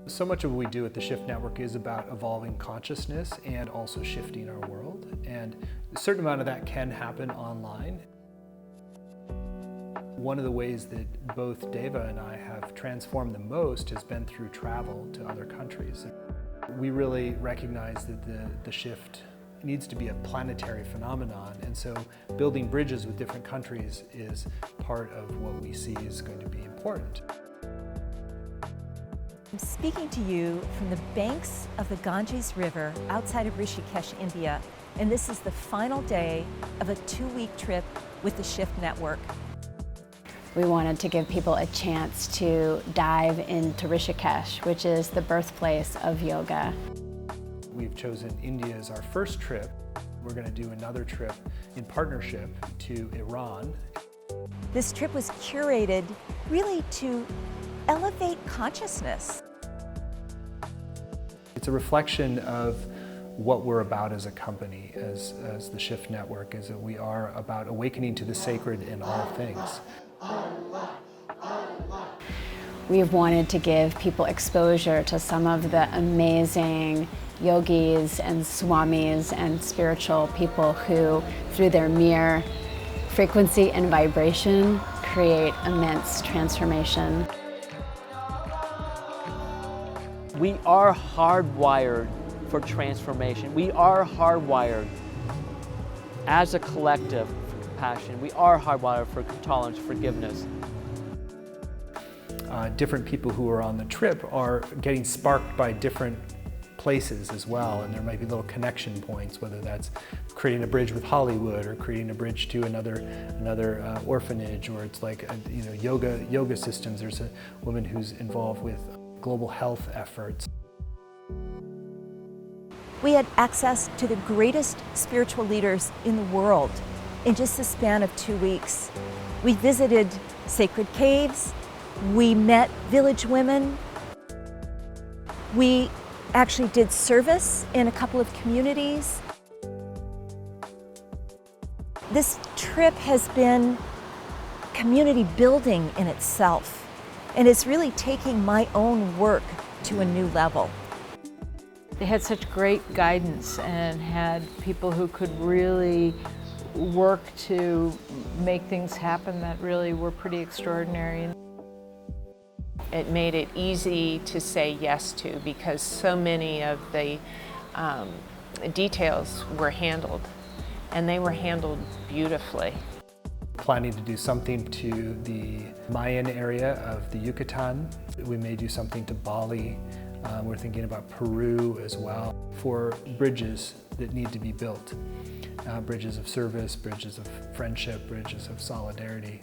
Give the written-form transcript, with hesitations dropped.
So much of what we do at the Shift Network is about evolving consciousness and also shifting our world. And a certain amount of that can happen online. One of the ways that both Devaa and I have transformed the most has been through travel to other countries. We really recognize that the shift needs to be a planetary phenomenon, and so building bridges with different countries is part of what we see is going to be important. I'm speaking to you from the banks of the Ganges River outside of Rishikesh, India, and this is the final day of a 2-week trip with the Shift Network. We wanted to give people a chance to dive into Rishikesh, which is the birthplace of yoga. We've chosen India as our first trip. We're going to do another trip in partnership to Iran. This trip was curated really to elevate consciousness. It's a reflection of what we're about as a company, as the Shift Network, is that we are about awakening to the sacred in all things. We've wanted to give people exposure to some of the amazing yogis and swamis and spiritual people who, through their mere frequency and vibration, create immense transformation. We are hardwired for transformation. We are hardwired as a collective for compassion. We are hardwired for tolerance, forgiveness. Different people who are on the trip are getting sparked by different places as well, and there might be little connection points, whether that's creating a bridge with Hollywood or creating a bridge to another orphanage, or it's like yoga systems. There's a woman who's involved with global health efforts. We had access to the greatest spiritual leaders in the world in just the span of 2 weeks. We visited sacred caves, we met village women, we actually did service in a couple of communities. This trip has been community building in itself, and it's really taking my own work to a new level. They had such great guidance and had people who could really work to make things happen that really were pretty extraordinary. It made it easy to say yes to, because so many of the details were handled, and they were handled beautifully. Planning to do something to the Mayan area of the Yucatan. We may do something to Bali. We're thinking about Peru as well, for bridges that need to be built. Bridges of service, bridges of friendship, bridges of solidarity.